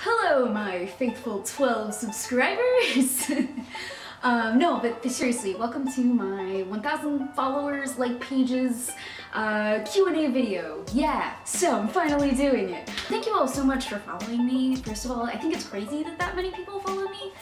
Hello, my faithful 12 subscribers! No, but seriously, welcome to my 1,000 followers, like pages, Q&A video. Yeah, so I'm finally doing it. Thank you all so much for following me. First of all, I think it's crazy that many people follow me,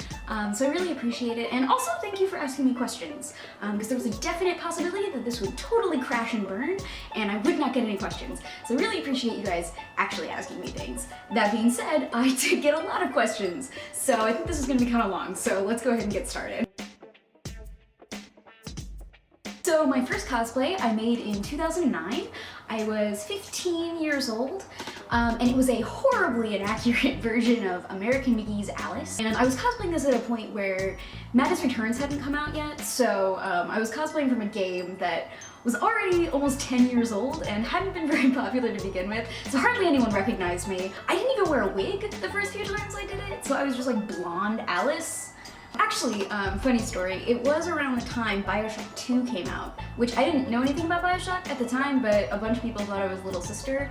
so I really appreciate it. And also, thank you for asking me questions, because there was a definite possibility that this would totally crash and burn, and I would not get any questions. So I really appreciate you guys actually asking me things. That being said, I did get a lot of questions, so I think this is going to be kind of long, so let's go ahead and get started. So my first cosplay I made in 2009. I was 15 years old, and it was a horribly inaccurate version of American McGee's Alice. And I was cosplaying this at a point where Madness Returns hadn't come out yet, so I was cosplaying from a game that was already almost 10 years old and hadn't been very popular to begin with, so hardly anyone recognized me. I didn't even wear a wig the first few times I did it, so I was just like blonde Alice. Actually, funny story, it was around the time BioShock 2 came out, which I didn't know anything about BioShock at the time, but a bunch of people thought I was Little Sister,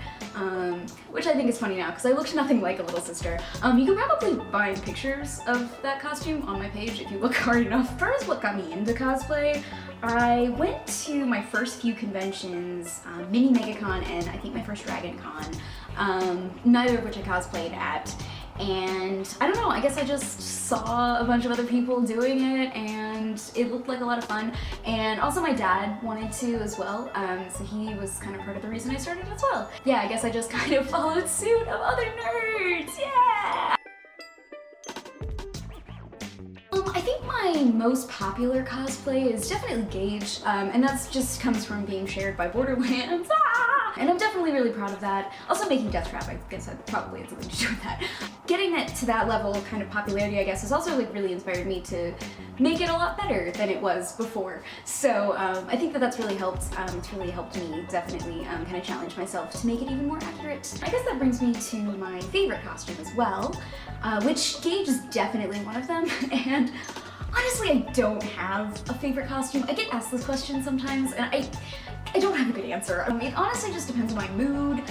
which I think is funny now, because I looked nothing like a Little Sister. You can probably find pictures of that costume on my page if you look hard enough. As far as what got me into cosplay, I went to my first few conventions, Mini MegaCon and I think my first Dragon Con, neither of which I cosplayed at. And I don't know, I guess I just saw a bunch of other people doing it and it looked like a lot of fun. And also my dad wanted to as well, so he was kind of part of the reason I started as well. Yeah, I guess I just kind of followed suit of other nerds, yeah! I think my most popular cosplay is definitely Gage, and that just comes from being shared by Borderlands. And I'm definitely really proud of that. Also making Death Trap, I guess that probably had something to do with that. Getting it to that level of kind of popularity, I guess, has also like really inspired me to make it a lot better than it was before. So I think that's really helped. It's really helped me definitely kind of challenge myself to make it even more accurate. I guess that brings me to my favorite costume as well, which Gage is definitely one of them. And honestly, I don't have a favorite costume. I get asked this question sometimes, and I don't have a good answer. It honestly just depends on my mood.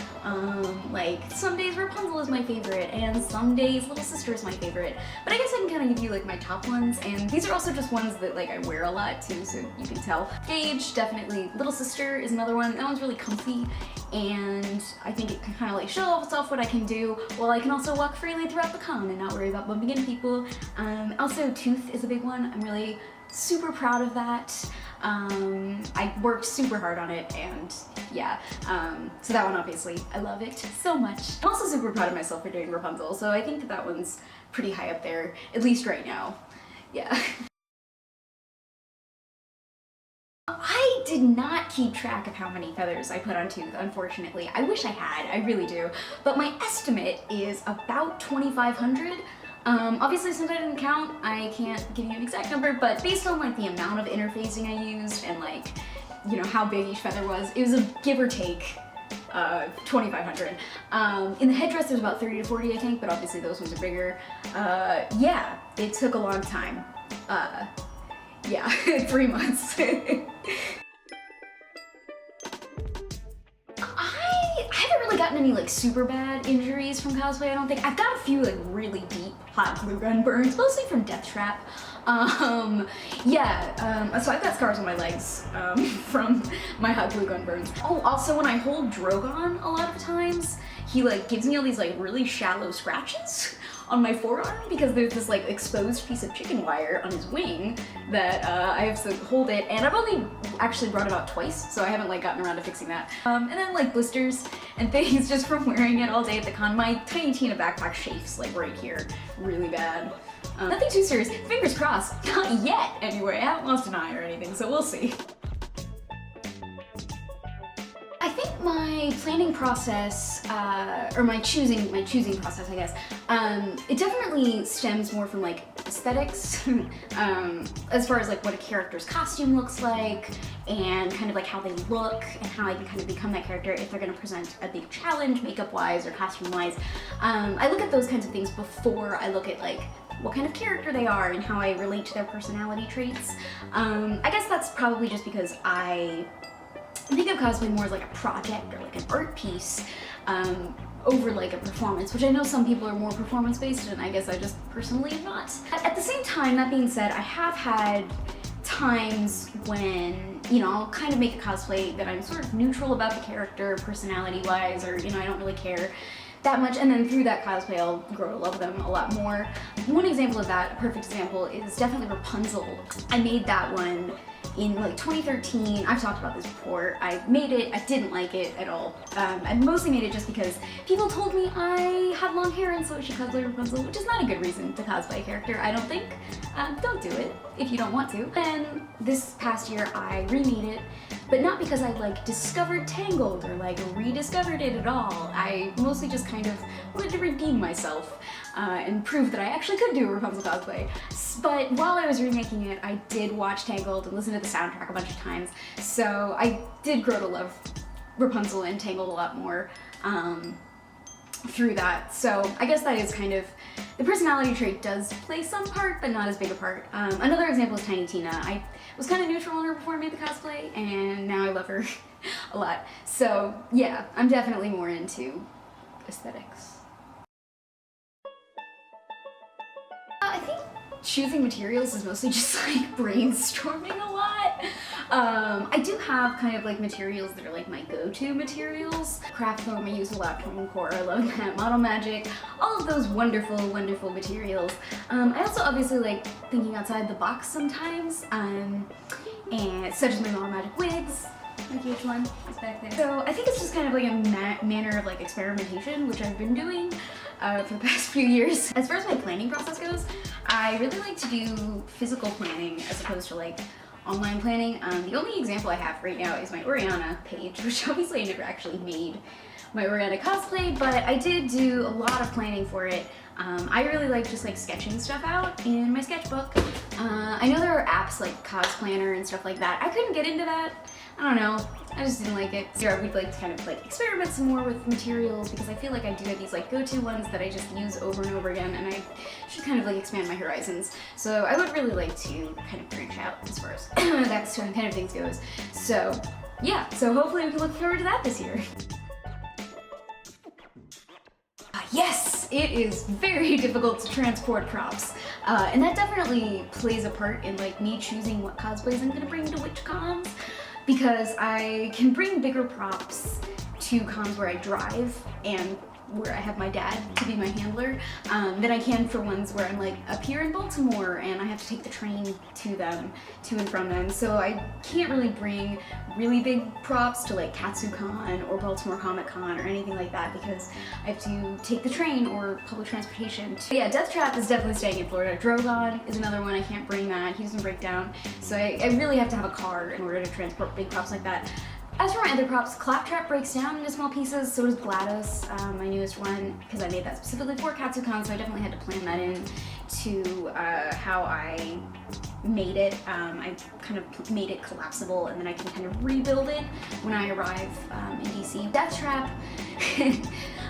Like, some days Rapunzel is my favorite, and some days Little Sister is my favorite. But I guess I can kind of give you like my top ones, and these are also just ones that like I wear a lot too, so you can tell. Gage, definitely. Little Sister is another one. That one's really comfy, and I think it can kind of like show off what I can do, while I can also walk freely throughout the con and not worry about bumping into people. Also, Tooth is a big one. I'm really super proud of that. I worked super hard on it, and yeah, so that one obviously, I love it so much. I'm also super proud of myself for doing Rapunzel, so I think that one's pretty high up there, at least right now. Yeah. I did not keep track of how many feathers I put on Tooth, unfortunately. I wish I had, I really do. But my estimate is about 2,500. Obviously, since I didn't count, I can't give you an exact number, but based on like the amount of interfacing I used and like, you know, how big each feather was, it was a give or take 2,500. In the headdress there's about 30 to 40 I think, but obviously those ones are bigger. Yeah, it took a long time. Yeah, 3 months. I haven't really gotten any like super bad injuries from cosplay, I don't think. I've got a few like really deep hot glue gun burns, mostly from Death Trap. So I've got scars on my legs from my hot glue gun burns. Oh, also when I hold Drogon a lot of times, he like gives me all these like really shallow scratches on my forearm because there's this like exposed piece of chicken wire on his wing that I have to hold it, and I've only actually brought it out twice, so I haven't like gotten around to fixing that. And then like blisters and things just from wearing it all day at the con. My Tiny Tina backpack chafes like right here really bad. Nothing too serious. Fingers crossed. Not yet, anyway. I haven't lost an eye or anything, so we'll see. I think my planning process, or my choosing process, I guess, it definitely stems more from like aesthetics, as far as like what a character's costume looks like, and kind of like how they look, and how I can kind of become that character if they're going to present a big challenge, makeup-wise or costume-wise. I look at those kinds of things before I look at like what kind of character they are and how I relate to their personality traits. I guess that's probably just because I think of cosplay more as like a project or like an art piece, over like a performance, which I know some people are more performance based, and I guess I just personally am not. At the same time, that being said, I have had times when, you know, I'll kind of make a cosplay that I'm sort of neutral about the character personality wise, or, you know, I don't really care that much, and then through that cosplay I'll grow to love them a lot more. One example of that, a perfect example, is definitely Rapunzel. I made that one in like 2013. I've talked about this before. I made it, I didn't like it at all. I mostly made it just because people told me I had long hair and so I should cosplay Rapunzel, which is not a good reason to cosplay a character, I don't think. Don't do it if you don't want to. And this past year I remade it, but not because I like discovered Tangled or like rediscovered it at all. I mostly just kind of wanted to redeem myself and prove that I actually could do a Rapunzel cosplay. But while I was remaking it, I did watch Tangled and listen to the soundtrack a bunch of times, so I did grow to love Rapunzel and Tangled a lot more through that. So I guess that is kind of, the personality trait does play some part, but not as big a part. Another example is Tiny Tina. I was kind of neutral on her before I made the cosplay, and now I love her a lot. So yeah, I'm definitely more into aesthetics. I think choosing materials is mostly just like brainstorming a lot. I do have kind of like materials that are like my go-to materials. Craft foam, I use a lot from Core, I love that. Model Magic, all of those wonderful, wonderful materials. I also obviously like thinking outside the box sometimes, and such as my Model Magic wigs. My huge one is back there. So I think it's just kind of like a manner of like experimentation, which I've been doing for the past few years. As far as my planning process goes, I really like to do physical planning as opposed to like online planning. The only example I have right now is my Oriana page, which obviously I never actually made my Oriana cosplay, but I did do a lot of planning for it. I really like just like sketching stuff out in my sketchbook. I know there are apps like Cos Planner and stuff like that. I couldn't get into that. I don't know, I just didn't like it. So I would like to kind of like experiment some more with materials because I feel like I do have these like go-to ones that I just use over and over again, and I should kind of like expand my horizons. So I would really like to kind of branch out as far as that kind of things goes. So yeah, so hopefully we can look forward to that this year. Yes, it is very difficult to transport props, and that definitely plays a part in like me choosing what cosplays I'm gonna bring to which cons, because I can bring bigger props to cons where I drive and where I have my dad to be my handler, than I can for ones where I'm like up here in Baltimore and I have to take the train to them, to and from them. So I can't really bring really big props to like KatsuCon or Baltimore Comic Con or anything like that because I have to take the train or public transportation. Yeah, Death Trap is definitely staying in Florida. Drogon is another one, I can't bring that, he doesn't break down. So I really have to have a car in order to transport big props like that. As for my other props, Claptrap breaks down into small pieces, so does GLaDOS, my newest one, because I made that specifically for KatsuCon, so I definitely had to plan that in to how I made it. I kind of made it collapsible, and then I can kind of rebuild it when I arrive in DC. Death Trap.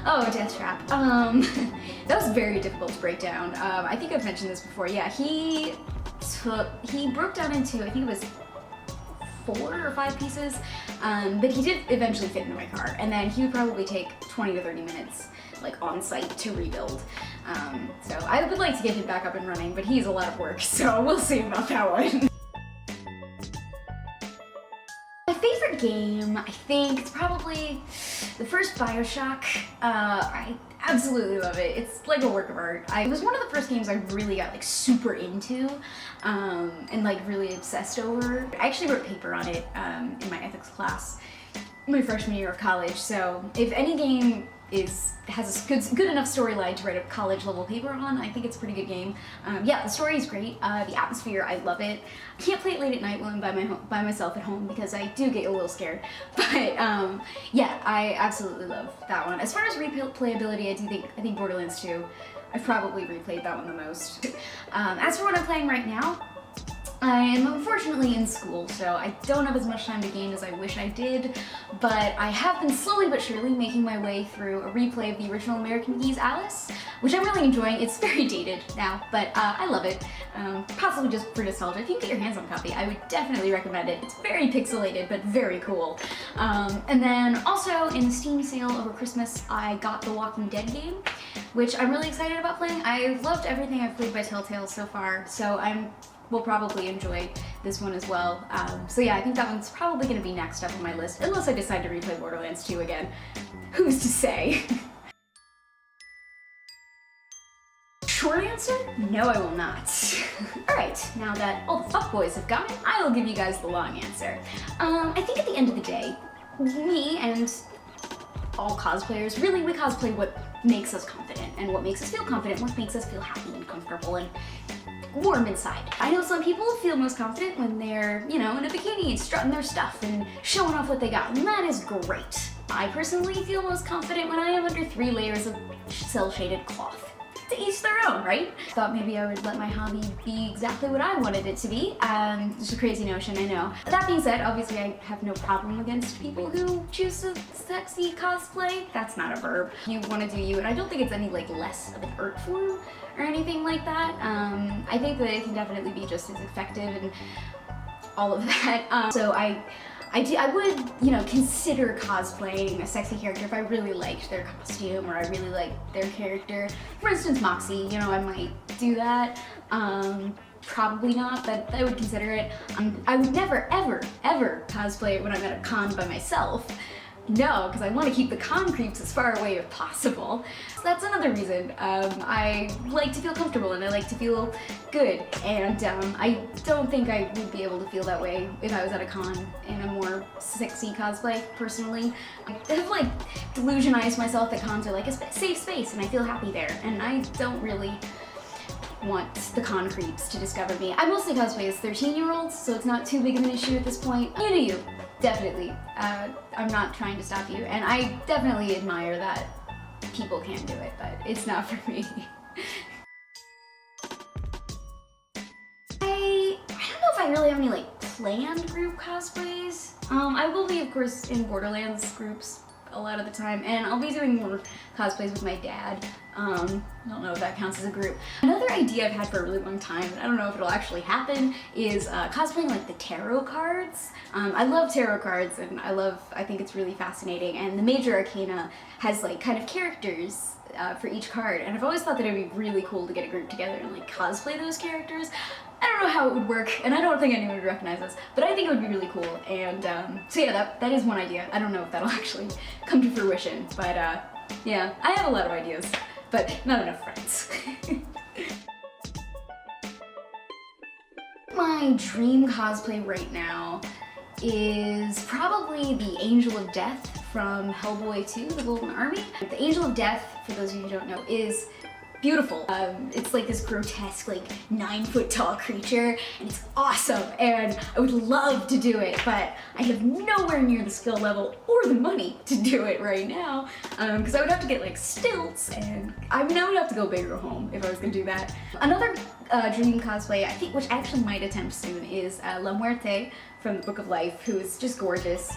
Oh, Death Trap. That was very difficult to break down. I think I've mentioned this before. Yeah, he broke down into, I think it was 4 or 5 pieces, but he did eventually fit into my car, and then he would probably take 20 to 30 minutes like on site to rebuild. So I would like to get him back up and running, but he's a lot of work, so we'll see about that one. My favorite game, I think it's probably the first BioShock. I absolutely love it. It's like a work of art. It was one of the first games I really got like super into and like really obsessed over. I actually wrote a paper on it in my ethics class my freshman year of college, so if any game has a good enough storyline to write a college level paper on, I think it's a pretty good game. Yeah, the story is great. The atmosphere, I love it. I can't play it late at night when I'm by myself at home because I do get a little scared. But yeah, I absolutely love that one. As far as replayability, I think Borderlands 2. I've probably replayed that one the most. As for what I'm playing right now, I am unfortunately in school, so I don't have as much time to game as I wish I did, but I have been slowly but surely making my way through a replay of the original American Geese Alice, which I'm really enjoying. It's very dated now, but I love it. Possibly just for nostalgia. If you can get your hands on a copy, I would definitely recommend it. It's very pixelated, but very cool. And then also in the Steam sale over Christmas, I got the Walking Dead game, which I'm really excited about playing. I've loved everything I've played by Telltale so far, so will probably enjoy this one as well. So yeah, I think that one's probably gonna be next up on my list, unless I decide to replay Borderlands 2 again. Who's to say? Short answer? No, I will not. Alright, now that all the fuckboys have gone, I will give you guys the long answer. I think at the end of the day, me and all cosplayers, really we cosplay what makes us confident, and what makes us feel confident, what makes us feel happy and comfortable and warm inside. I know some people feel most confident when they're, you know, in a bikini and strutting their stuff and showing off what they got, and that is great. I personally feel most confident when I am under 3 layers of cel-shaded cloth. To each their own, right? Thought maybe I would let my hobby be exactly what I wanted it to be. Just a crazy notion, I know. That being said, obviously I have no problem against people who choose to sexy cosplay. That's not a verb. You want to do you, and I don't think it's any like less of an art form or anything like that. I think that it can definitely be just as effective and all of that. So I would, you know, consider cosplaying a sexy character if I really liked their costume or I really liked their character. For instance, Moxie, you know, I might do that. Probably not, but I would consider it. I would never, ever, ever cosplay when I'm at a con by myself. No, because I want to keep the con creeps as far away as possible. So that's another reason. I like to feel comfortable and I like to feel good, and I don't think I would be able to feel that way if I was at a con in a more sexy cosplay, personally. I've like delusionized myself that cons are like a safe space and I feel happy there, and I don't really want the con creeps to discover me. I mostly cosplay as 13-year-olds, so it's not too big of an issue at this point. You do you. Definitely. I'm not trying to stop you, and I definitely admire that people can do it, but it's not for me. I don't know if I really have any like planned group cosplays. I will be, of course, in Borderlands groups a lot of the time, and I'll be doing more cosplays with my dad. I don't know if that counts as a group. Another idea I've had for a really long time, and I don't know if it'll actually happen, is cosplaying like the tarot cards. I love tarot cards, and I think it's really fascinating, and the Major Arcana has like kind of characters for each card, and I've always thought that it'd be really cool to get a group together and like cosplay those characters. I don't know how it would work, and I don't think anyone would recognize us, but I think it would be really cool, and so yeah, that is one idea. I don't know if that'll actually come to fruition, but yeah, I have a lot of ideas, but not enough friends. My dream cosplay right now is probably the Angel of Death from Hellboy 2, The Golden Army. The Angel of Death, for those of you who don't know, is beautiful. It's like this grotesque, like 9-foot tall creature, and it's awesome, and I would love to do it, but I have nowhere near the skill level or the money to do it right now, because I would have to get like stilts, and I would have to go big or home if I was gonna do that. Another dream cosplay, I think, which I actually might attempt soon, is La Muerte from the Book of Life, who is just gorgeous.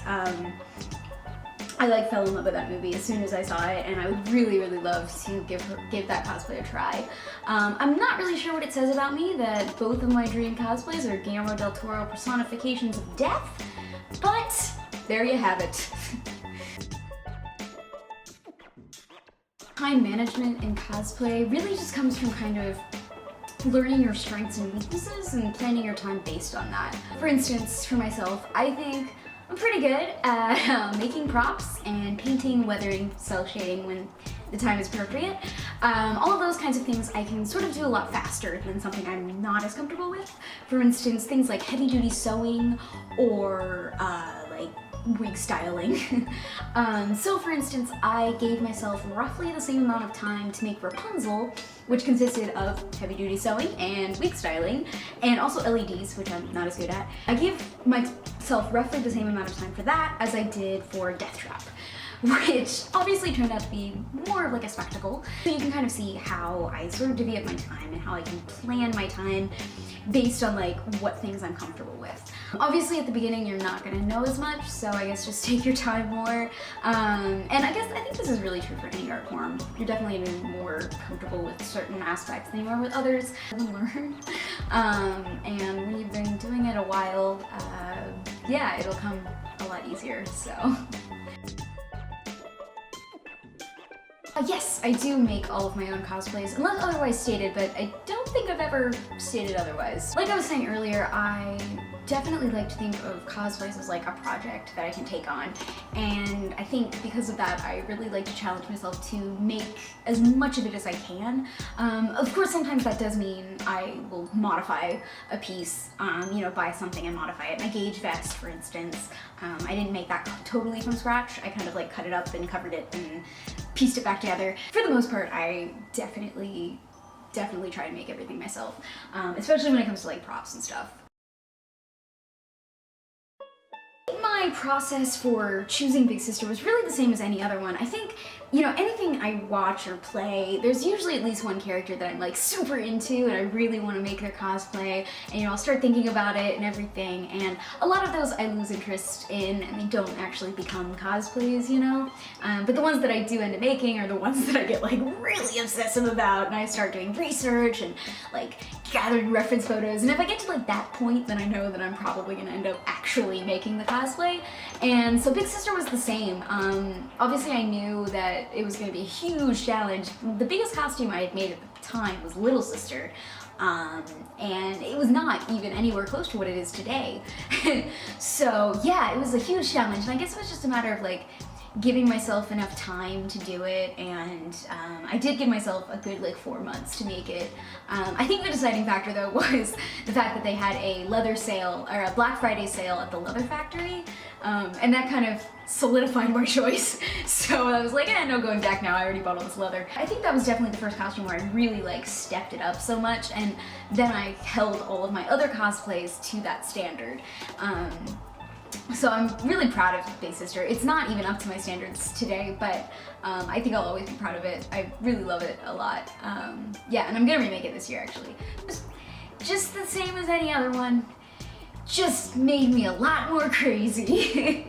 I like fell in love with that movie as soon as I saw it, and I would really, really love to give that cosplay a try. I'm not really sure what it says about me that both of my dream cosplays are Guillermo del Toro personifications of death, but there you have it. Time management in cosplay really just comes from kind of learning your strengths and weaknesses and planning your time based on that. For instance, for myself, I think I'm pretty good at making props and painting, weathering, cel shading when the time is appropriate. All of those kinds of things I can sort of do a lot faster than something I'm not as comfortable with. For instance, things like heavy-duty sewing or like wig styling. So for instance, I gave myself roughly the same amount of time to make Rapunzel, which consisted of heavy-duty sewing and wig styling, and also LEDs, which I'm not as good at. I gave myself roughly the same amount of time for that as I did for Death Trap, which obviously turned out to be more of like a spectacle. So you can kind of see how I sort of divvy up my time and how I can plan my time based on like what things I'm comfortable with. Obviously at the beginning you're not gonna know as much, so I guess just take your time more. And I think this is really true for any art form. You're definitely gonna be more comfortable with certain aspects than you are with others. Learn. And when you've been doing it a while, yeah, it'll come a lot easier, so. Yes, I do make all of my own cosplays, unless otherwise stated, but I don't think I've ever stated otherwise. Like I was saying earlier, I definitely like to think of cosplays as like a project that I can take on, and I think because of that I really like to challenge myself to make as much of it as I can. Of course sometimes that does mean I will modify a piece, you know, buy something and modify it. My gauge vest, for instance, I didn't make that totally from scratch. I kind of like cut it up and covered it and pieced it back together. For the most part, I definitely try to make everything myself, especially when it comes to like props and stuff. My process for choosing Big Sister was really the same as any other one. I think, you know, anything I watch or play, there's usually at least one character that I'm like super into and I really want to make their cosplay, and you know, I'll start thinking about it and everything, and a lot of those I lose interest in and they don't actually become cosplays, you know? But the ones that I do end up making are the ones that I get like really obsessive about, and I start doing research and like gathering reference photos, and if I get to like that point, then I know that I'm probably gonna end up actually making the cosplay. And so Big Sister was the same. Obviously I knew that it was gonna be a huge challenge. The biggest costume I had made at the time was Little Sister, and it was not even anywhere close to what it is today. So yeah, it was a huge challenge, and I guess it was just a matter of like giving myself enough time to do it, and I did give myself a good like 4 months to make it. I think the deciding factor though was the fact that they had a leather sale, or a Black Friday sale at the leather factory, and that kind of solidified my choice. So I was like, no going back now, I already bought all this leather. I think that was definitely the first costume where I really like stepped it up so much, and then I held all of my other cosplays to that standard. So I'm really proud of Big Sister. It's not even up to my standards today, but I think I'll always be proud of it. I really love it a lot. Yeah, and I'm gonna remake it this year actually. Just the same as any other one, just made me a lot more crazy.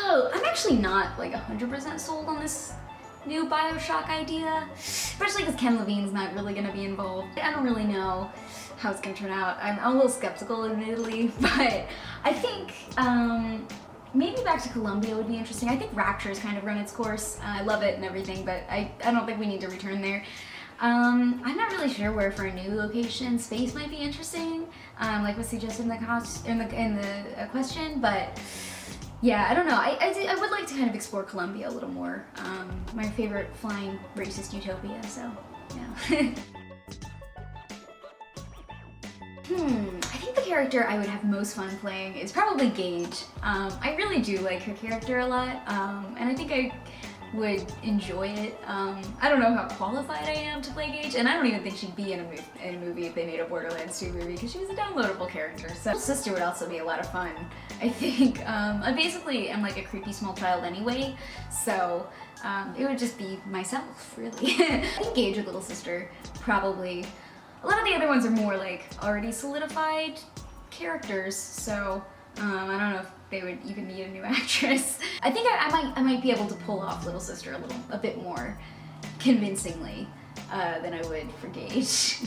Oh, I'm actually not like 100% sold on this new BioShock idea, especially because Ken Levine's not really gonna be involved. I don't really know how it's gonna turn out. I'm a little skeptical, admittedly, but I think maybe back to Columbia would be interesting. I think Rapture's kind of run its course. I love it and everything, but I don't think we need to return there. I'm not really sure where for a new location. Space might be interesting, like was suggested in the question, but yeah, I don't know. I would like to kind of explore Columbia a little more. My favorite flying racist utopia, so yeah. I think the character I would have most fun playing is probably Gage. I really do like her character a lot, and I think I would enjoy it. I don't know how qualified I am to play Gage, and I don't even think she'd be in a movie if they made a Borderlands 2 movie, because she's a downloadable character. So Little Sister would also be a lot of fun, I think. I basically am like a creepy small child anyway, so it would just be myself, really. I think Gage or Little Sister, probably. A lot of the other ones are more like already solidified characters, so I don't know if they would even need a new actress. I think I might be able to pull off Little Sister a bit more convincingly than I would for Gage.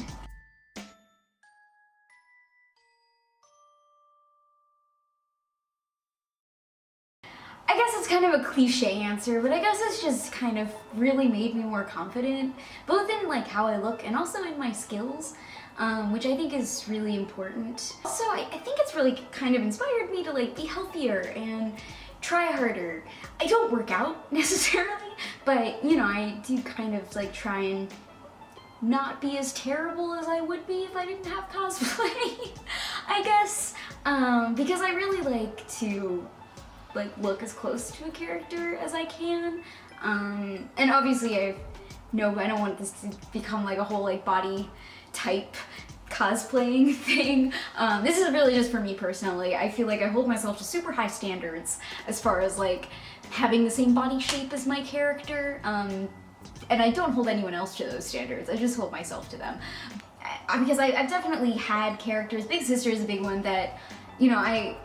I guess it's kind of a cliche answer, but I guess it's just kind of really made me more confident, both in like how I look and also in my skills, which I think is really important. Also, I think it's really kind of inspired me to like be healthier and try harder. I don't work out necessarily, but you know, I do kind of like try and not be as terrible as I would be if I didn't have cosplay, I guess, because I really like to like look as close to a character as I can, and obviously I don't want this to become like a whole like body type cosplaying thing. This is really just for me personally. I feel like I hold myself to super high standards as far as like having the same body shape as my character, and I don't hold anyone else to those standards, I just hold myself to them. Because I've definitely had characters, Big Sister is a big one that, you know, I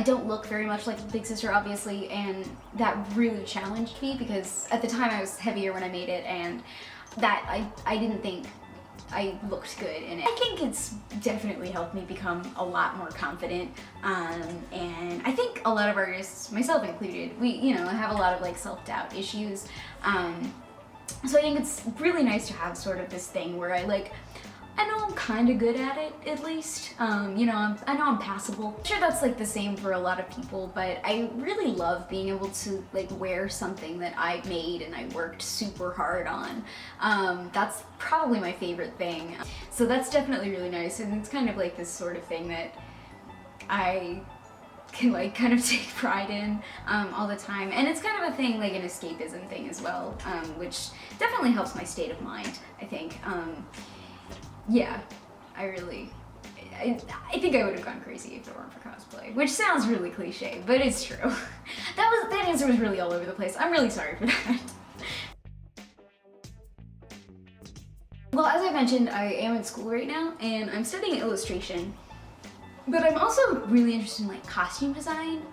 don't look very much like Big Sister, obviously, and that really challenged me because at the time I was heavier when I made it, and that I didn't think I looked good in it. I think it's definitely helped me become a lot more confident, and I think a lot of artists, myself included, we, you know, have a lot of like self-doubt issues. So I think it's really nice to have sort of this thing where I know I'm kind of good at it, at least. You know, I know I'm passable. I'm sure that's like the same for a lot of people, but I really love being able to like wear something that I made and I worked super hard on. That's probably my favorite thing. So that's definitely really nice, and it's kind of like this sort of thing that I can like kind of take pride in all the time, and it's kind of a thing, like an escapism thing as well, which definitely helps my state of mind, I think. Yeah, I think I would have gone crazy if it weren't for cosplay, which sounds really cliche, but it's true. That answer was really all over the place. I'm really sorry for that. Well, as I mentioned, I am in school right now, and I'm studying illustration. But I'm also really interested in like costume design,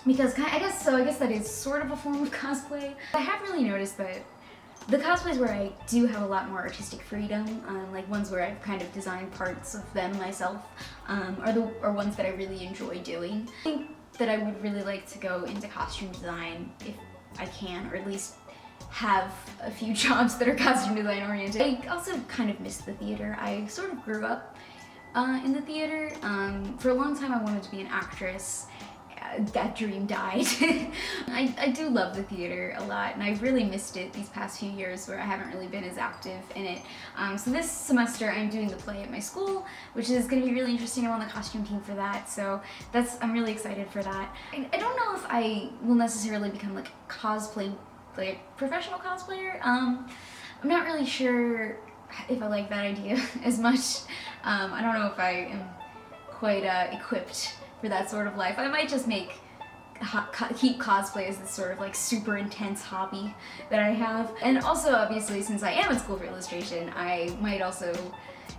because I guess that is sort of a form of cosplay. I have really noticed that the cosplays where I do have a lot more artistic freedom, like ones where I've kind of designed parts of them myself, are ones that I really enjoy doing. I think that I would really like to go into costume design if I can, or at least have a few jobs that are costume design oriented. I also kind of miss the theater. I sort of grew up in the theater. For a long time I wanted to be an actress. That dream died. I do love the theater a lot, and I've really missed it these past few years where I haven't really been as active in it. So this semester I'm doing the play at my school, which is going to be really interesting. I'm on the costume team for that, so I'm really excited for that. I don't know if I will necessarily become like a cosplay, like a professional cosplayer. I'm not really sure if I like that idea as much. I don't know if I am quite equipped for that sort of life. I might just keep cosplay as this sort of like super intense hobby that I have. And also, obviously, since I am in school for illustration, I might also,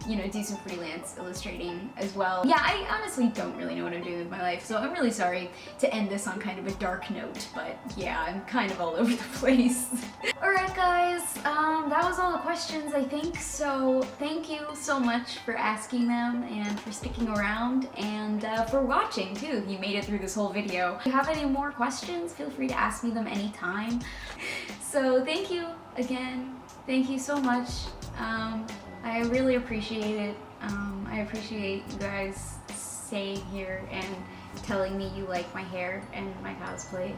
you know, do some freelance illustrating as well. Yeah, I honestly don't really know what I'm doing with my life, so I'm really sorry to end this on kind of a dark note, but yeah, I'm kind of all over the place. Alright guys, that was all the questions, I think, so thank you so much for asking them and for sticking around, and for watching too, if you made it through this whole video. If you have any more questions, feel free to ask me them anytime. So thank you again, thank you so much. I really appreciate it. I appreciate you guys staying here and telling me you like my hair and my cosplays.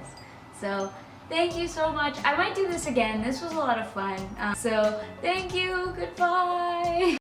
So thank you so much. I might do this again. This was a lot of fun. So thank you. Goodbye.